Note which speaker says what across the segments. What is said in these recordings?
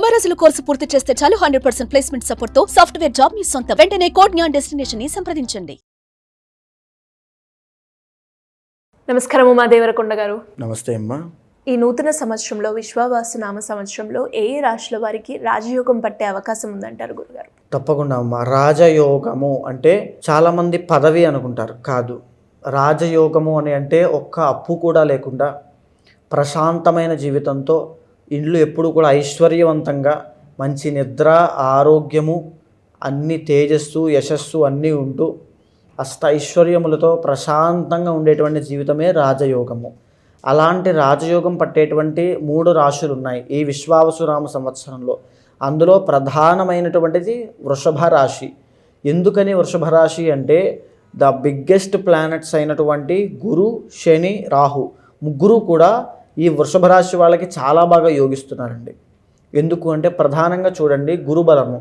Speaker 1: 90 రోజుల కోర్సు పూర్తి చేస్తే చాలు 100% ప్లేస్మెంట్ సపోర్ట్ తో సాఫ్ట్వేర్ జాబ్ మీ సొంతం. వెంటనే కోడ్ జ్ఞాన్ డెస్టినేషన్ ని సంప్రదించండి.
Speaker 2: నమస్కారం ఉమా దేవరకొండ గారు.
Speaker 3: నమస్తే అమ్మా.
Speaker 2: ఈ నూతన సంవత్సరంలో విశ్వావసు నామ సంవత్సరంలో ఏ రాశుల వారికి రాజయోగం పట్టే అవకాశం ఉందంటారు గురుగారు?
Speaker 3: తప్పకుండా అమ్మా. రాజయోగము అంటే చాలామంది పదవి అనుకుంటారు, కాదు. రాజయోగము అని అంటే ఒక్క అప్పు కూడా లేకుండా ప్రశాంతమైన జీవితంతో ఇల్లు ఎప్పుడు కూడా ఐశ్వర్యవంతంగా మంచి నిద్ర, ఆరోగ్యము, అన్ని తేజస్సు, యశస్సు అన్నీ ఉంటూ అష్ట ఐశ్వర్యములతో ప్రశాంతంగా ఉండేటువంటి జీవితమే రాజయోగము. అలాంటి రాజయోగం పట్టేటువంటి 3 రాశులు ఉన్నాయి ఈ విశ్వావసునామ సంవత్సరంలో. అందులో ప్రధానమైనటువంటిది వృషభ రాశి. ఎందుకని వృషభ రాశి అంటే ద బిగ్గెస్ట్ ప్లానెట్స్ అయినటువంటి గురు, శని, రాహు ముగ్గురు కూడా ఈ వృషభ రాశి వాళ్ళకి చాలా బాగా యోగిస్తున్నారండి. ఎందుకు అంటే ప్రధానంగా చూడండి, గురుబలము.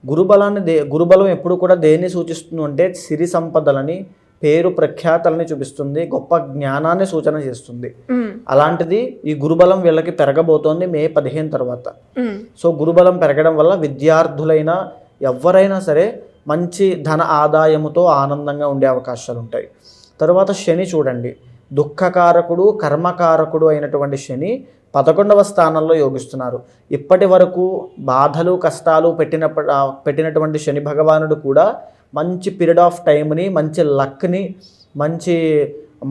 Speaker 3: గురుబలం ఎప్పుడు కూడా దేన్ని సూచిస్తుంది అంటే సిరి సంపదలని, పేరు ప్రఖ్యాతలని చూపిస్తుంది, గొప్ప జ్ఞానాన్ని సూచన చేస్తుంది. అలాంటిది ఈ గురుబలం వీళ్ళకి పెరగబోతోంది మే 15 తర్వాత. సో గురుబలం పెరగడం వల్ల విద్యార్థులైనా ఎవరైనా సరే మంచి ధన ఆదాయముతో ఆనందంగా ఉండే అవకాశాలు ఉంటాయి. తర్వాత శని చూడండి, దుఃఖకారకుడు, కర్మకారకుడు అయినటువంటి శని 11వ స్థానంలో యోగిస్తున్నారు. ఇప్పటి వరకు బాధలు, కష్టాలు పెట్టినటువంటి శని భగవానుడు కూడా మంచి పీరియడ్ ఆఫ్ టైంని, మంచి లక్ని, మంచి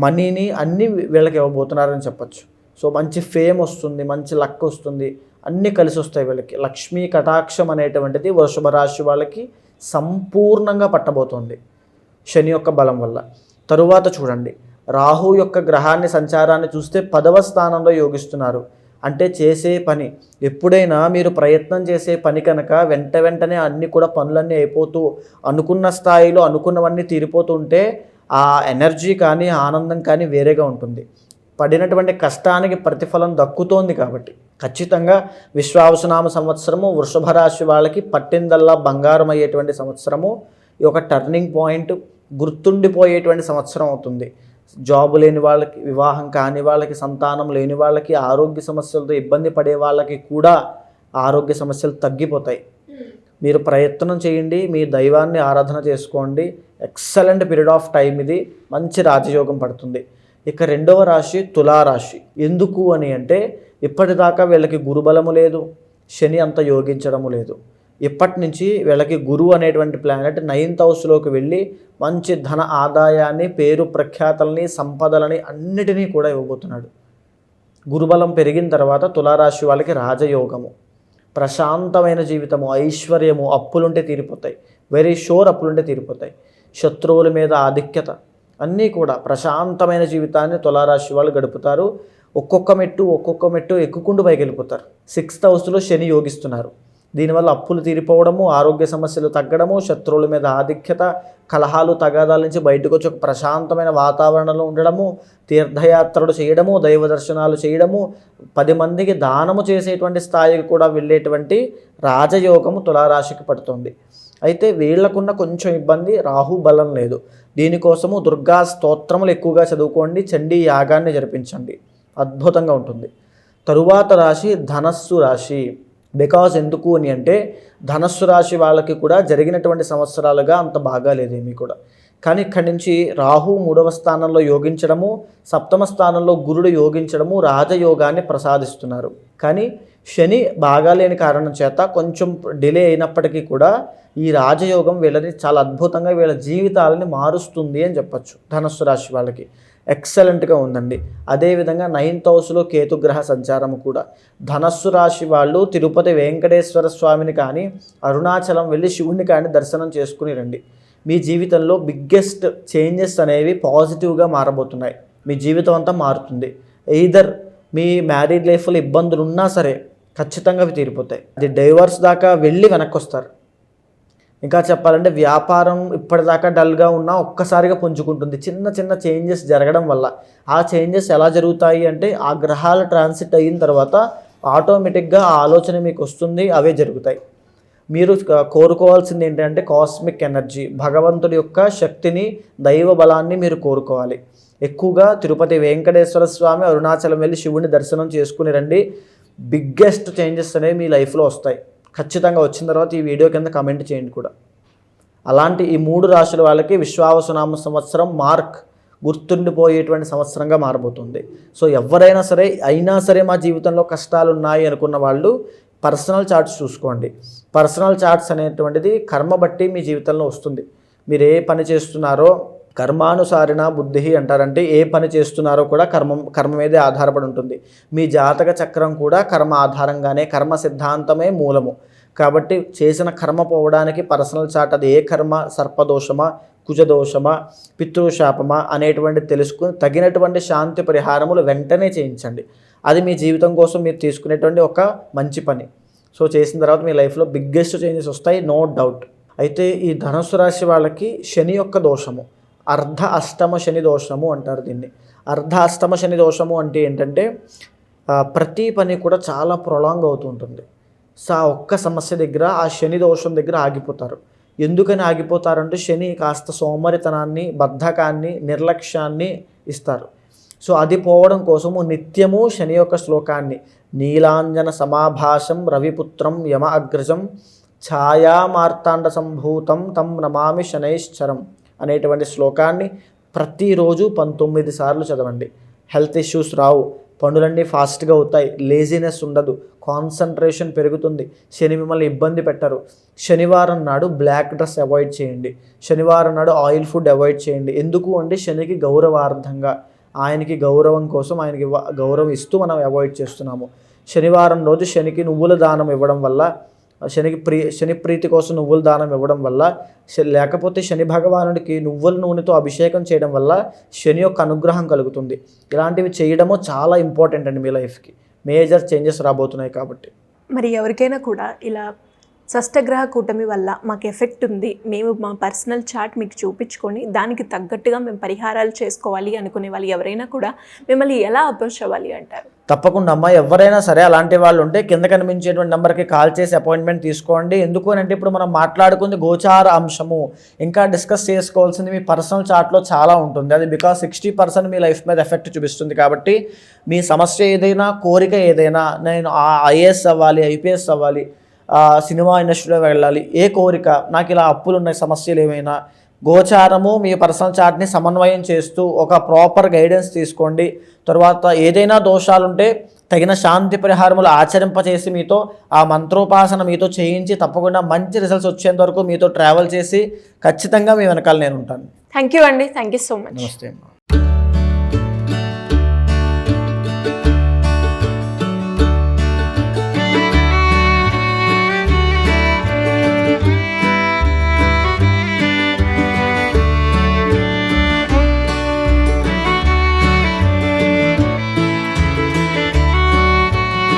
Speaker 3: మనీని అన్నీ వీళ్ళకి ఇవ్వబోతున్నారని చెప్పచ్చు. సో మంచి ఫేమ్ వస్తుంది, మంచి లక్ వస్తుంది, అన్నీ కలిసి వస్తాయి వీళ్ళకి. లక్ష్మీ కటాక్షం అనేటువంటిది వృషభ రాశి వాళ్ళకి సంపూర్ణంగా పట్టబోతోంది శని యొక్క బలం వల్ల. తరువాత చూడండి, రాహు యొక్క గ్రహాన్ని సంచారాన్ని చూస్తే 10వ స్థానంలో యోగిస్తున్నారు. అంటే చేసే పని, ఎప్పుడైనా మీరు ప్రయత్నం చేసే పని కనుక వెంటనే అన్నీ కూడా పనులన్నీ అయిపోతూ అనుకున్న స్థాయిలో అనుకున్నవన్నీ తీరిపోతూ ఉంటే ఆ ఎనర్జీ కానీ ఆనందం కానీ వేరేగా ఉంటుంది. పడినటువంటి కష్టానికి ప్రతిఫలం దక్కుతోంది కాబట్టి ఖచ్చితంగా విశ్వావసునామ సంవత్సరము వృషభ రాశి వాళ్ళకి పట్టిందల్లా బంగారం అయ్యేటువంటి సంవత్సరము. ఈ ఒక టర్నింగ్ పాయింట్, గుర్తుండిపోయేటువంటి సంవత్సరం అవుతుంది. జాబు లేని వాళ్ళకి, వివాహం కాని వాళ్ళకి, సంతానం లేని వాళ్ళకి, ఆరోగ్య సమస్యలతో ఇబ్బంది పడే వాళ్ళకి కూడా ఆరోగ్య సమస్యలు తగ్గిపోతాయి. మీరు ప్రయత్నం చేయండి, మీ దైవాన్ని ఆరాధన చేసుకోండి. ఎక్సలెంట్ పీరియడ్ ఆఫ్ టైం ఇది, మంచి రాజయోగం పడుతుంది. ఇక 2వ రాశి తులారాశి. ఎందుకు అని అంటే ఇప్పటిదాకా వీళ్ళకి గురుబలము లేదు, శని అంత యోగించడము లేదు. ఇప్పటి నుంచి వీళ్ళకి గురువు అనేటువంటి ప్లానెట్ 9th హౌస్లోకి వెళ్ళి మంచి ధన ఆదాయాన్ని, పేరు ప్రఖ్యాతల్ని, సంపదలని అన్నిటినీ కూడా ఇవ్వబోతున్నాడు. గురుబలం పెరిగిన తర్వాత తులారాశి వాళ్ళకి రాజయోగము, ప్రశాంతమైన జీవితము, ఐశ్వర్యము, అప్పులుంటే తీరిపోతాయి, వెరీ షూర్ అప్పులుంటే తీరిపోతాయి, శత్రువుల మీద ఆధిక్యత, అన్నీ కూడా ప్రశాంతమైన జీవితాన్ని తులారాశి వాళ్ళు గడుపుతారు. ఒక్కొక్క మెట్టు ఎక్కుకుంటూ పైకి వెళ్ళిపోతారు. 6th హౌస్లో శని యోగిస్తున్నారు. దీనివల్ల అప్పులు తీరిపోవడము, ఆరోగ్య సమస్యలు తగ్గడము, శత్రువుల మీద ఆధిక్యత, కలహాలు, తగాదాల నుంచి బయటకు వచ్చి ఒక ప్రశాంతమైన వాతావరణంలో ఉండడము, తీర్థయాత్రలు చేయడము, దైవ దర్శనాలు చేయడము, 10 మందికి దానము చేసేటువంటి స్థాయికి కూడా వెళ్ళేటువంటి రాజయోగము తులారాశికి పడుతుంది. అయితే వీళ్లకున్న కొంచెం ఇబ్బంది, రాహు బలం లేదు. దీనికోసము దుర్గా స్తోత్రములు ఎక్కువగా చదువుకోండి, చండీ యాగాన్ని జరిపించండి, అద్భుతంగా ఉంటుంది. తరువాత రాశి ధనస్సు రాశి. బికాజ్ ఎందుకు అని అంటే ధనస్సు రాశి వాళ్ళకి కూడా జరిగినటువంటి సంవత్సరాలుగా అంత బాగా లేదేమీ కూడా. కానీ ఇక్కడి నుంచి రాహు 3వ స్థానంలో యోగించడము, 7వ స్థానంలో గురుడు యోగించడము రాజయోగాన్ని ప్రసాదిస్తున్నారు. కానీ శని బాగాలేని కారణం చేత కొంచెం డిలే అయినప్పటికీ కూడా ఈ రాజయోగం వీళ్ళని చాలా అద్భుతంగా వీళ్ళ జీవితాలని మారుస్తుంది అని చెప్పచ్చు. ధనస్సు రాశి వాళ్ళకి ఎక్సలెంట్గా ఉందండి. అదేవిధంగా 9th హౌస్లో కేతుగ్రహ సంచారం కూడా. ధనస్సు రాశి వాళ్ళు తిరుపతి వెంకటేశ్వర స్వామిని కానీ, అరుణాచలం వెళ్ళి శివుణ్ణి కానీ దర్శనం చేసుకుని రండి. మీ జీవితంలో బిగ్గెస్ట్ చేంజెస్ అనేవి పాజిటివ్గా మారబోతున్నాయి. మీ జీవితం అంతా మారుతుంది. ఎయిదర్ మీ మ్యారీడ్ లైఫ్లో ఇబ్బందులు ఉన్నా సరే ఖచ్చితంగా అవి తీరిపోతాయి. అది డైవర్స్ దాకా వెళ్ళి వెనక్కి వస్తారు. ఇంకా చెప్పాలంటే వ్యాపారం ఇప్పటిదాకా డల్గా ఉన్నా ఒక్కసారిగా పుంజుకుంటుంది చిన్న చిన్న చేంజెస్ జరగడం వల్ల. ఆ చేంజెస్ ఎలా జరుగుతాయి అంటే ఆ గ్రహాల ట్రాన్సిట్ అయిన తర్వాత ఆటోమేటిక్గా ఆ ఆలోచన మీకు వస్తుంది, అవే జరుగుతాయి. మీరు కోరుకోవాల్సింది ఏంటంటే కాస్మిక్ ఎనర్జీ, భగవంతుడి యొక్క శక్తిని, దైవ బలాన్ని మీరు కోరుకోవాలి. ఎక్కువగా తిరుపతి వెంకటేశ్వర స్వామి, అరుణాచలం వెళ్ళి శివుని దర్శనం చేసుకుని రండి. బిగ్గెస్ట్ చేంజెస్ అనేవి మీ లైఫ్లో వస్తాయి. ఖచ్చితంగా వచ్చిన తర్వాత ఈ వీడియో కింద కమెంట్ చేయండి కూడా. అలాంటి ఈ 3 రాశుల వాళ్ళకి విశ్వావసునామ సంవత్సరం మార్క్ గుర్తుండిపోయేటువంటి సంవత్సరంగా మారబోతుంది. సో ఎవరైనా సరే అయినా సరే మా జీవితంలో కష్టాలు ఉన్నాయి అనుకున్న వాళ్ళు పర్సనల్ చార్ట్స్ చూసుకోండి. పర్సనల్ చార్ట్స్ అనేటువంటిది కర్మ బట్టి మీ జీవితంలో వస్తుంది. మీరు ఏ పని చేస్తున్నారో కర్మానుసారిణ బుద్ధి అంటారంటే ఏ పని చేస్తున్నారో కూడా కర్మ మీదే ఆధారపడి ఉంటుంది. మీ జాతక చక్రం కూడా కర్మ ఆధారంగానే, కర్మ సిద్ధాంతమే మూలము. కాబట్టి చేసిన కర్మ పోవడానికి పర్సనల్ చార్ట్, అది ఏ కర్మ, సర్పదోషమా, కుజదోషమా, పితృశాపమా అనేటువంటి తెలుసుకుని తగినటువంటి శాంతి పరిహారములు వెంటనే చేయించండి. అది మీ జీవితం కోసం మీరు తీసుకునేటువంటి ఒక మంచి పని. సో చేసిన తర్వాత మీ లైఫ్లో బిగ్గెస్ట్ చేంజెస్ వస్తాయి, నో డౌట్. అయితే ఈ ధనుసు రాశి వాళ్ళకి శని యొక్క దోషము, అర్ధ అష్టమ శని దోషము అంటారు దీన్ని. అర్ధ అష్టమ శని దోషము అంటే ఏంటంటే ప్రతి పని కూడా చాలా ప్రొలాంగ్ అవుతూ ఉంటుంది. సో ఆ ఒక్క సమస్య దగ్గర, ఆ శని దోషం దగ్గర ఆగిపోతారు. ఎందుకని ఆగిపోతారంటే శని కాస్త సోమరితనాన్ని, బద్ధకాన్ని, నిర్లక్ష్యాన్ని ఇస్తారు. సో అది పోవడం కోసము నిత్యము శని యొక్క శ్లోకాన్ని, నీలాంజన సమాభాసం రవిపుత్రం యమ అగ్రజం ఛాయామార్తాండ సంభూతం తం నమామి శనైశ్చరం అనేటువంటి శ్లోకాన్ని ప్రతిరోజు 19 సార్లు చదవండి. హెల్త్ ఇష్యూస్ రావు, పనులన్నీ ఫాస్ట్గా అవుతాయి, లేజినెస్ ఉండదు, కాన్సన్ట్రేషన్ పెరుగుతుంది, శని మిమ్మల్ని ఇబ్బంది పెట్టరు. శనివారం నాడు బ్లాక్ డ్రెస్ అవాయిడ్ చేయండి. శనివారం నాడు ఆయిల్ ఫుడ్ అవాయిడ్ చేయండి. ఎందుకు అంటే శనికి గౌరవార్థంగా, ఆయనకి గౌరవం కోసం, ఆయనకి గౌరవం ఇస్తూ మనం అవాయిడ్ చేస్తున్నాము. శనివారం రోజు శనికి నువ్వుల దానం ఇవ్వడం వల్ల, శని ప్రీతి కోసం నువ్వుల దానం ఇవ్వడం వల్ల, లేకపోతే శని భగవానుడికి నువ్వుల నూనెతో అభిషేకం చేయడం వల్ల శని యొక్క అనుగ్రహం కలుగుతుంది. ఇలాంటివి చేయడము చాలా ఇంపార్టెంట్ అండి మీ లైఫ్కి. మేజర్ చేంజెస్ రాబోతున్నాయి కాబట్టి.
Speaker 2: మరి ఎవరికైనా కూడా ఇలా షష్టగ్రహ కూటమి వల్ల మాకు ఎఫెక్ట్ ఉంది, మేము మా పర్సనల్ చార్ట్ మీకు చూపించుకొని దానికి తగ్గట్టుగా మేము పరిహారాలు చేసుకోవాలి అనుకునే వాళ్ళు ఎవరైనా కూడా మిమ్మల్ని ఎలా అప్రోచ్ అవ్వాలి అంటారు?
Speaker 3: తప్పకుండా అమ్మా, ఎవరైనా సరే అలాంటి వాళ్ళు ఉంటే కింద కనిపించేటువంటి నెంబర్కి కాల్ చేసి అపాయింట్మెంట్ తీసుకోండి. ఎందుకు అని అంటే ఇప్పుడు మనం మాట్లాడుకుంది గోచార అంశము, ఇంకా డిస్కస్ చేసుకోవాల్సింది మీ పర్సనల్ చార్ట్లో చాలా ఉంటుంది. అది బికాస్ 60% మీ లైఫ్ మీద ఎఫెక్ట్ చూపిస్తుంది. కాబట్టి మీ సమస్య ఏదైనా, కోరిక ఏదైనా, నేను ఐఏఎస్ అవ్వాలి, ఐపీఎస్ అవ్వాలి, సినిమా ఇండస్ట్రీలో వెళ్ళాలి, ఏ కోరిక, నాకు ఇలా అప్పులు ఉన్నాయి, సమస్యలు ఏమైనా, గోచారము మీ పర్సనల్ చార్ట్ని సమన్వయం చేస్తూ ఒక ప్రాపర్ గైడెన్స్ తీసుకోండి. తర్వాత ఏదైనా దోషాలుంటే తగిన శాంతి పరిహారములు ఆచరింపచేసి మీతో ఆ మంత్రోపాసన మీతో చేయించి తప్పకుండా మంచి రిజల్ట్స్ వచ్చేంత వరకు మీతో ట్రావెల్ చేసి ఖచ్చితంగా మీ వెనకాల నేను ఉంటాను.
Speaker 2: థ్యాంక్ యూ అండి, థ్యాంక్ యూ సో మచ్.
Speaker 3: నమస్తే అమ్మా.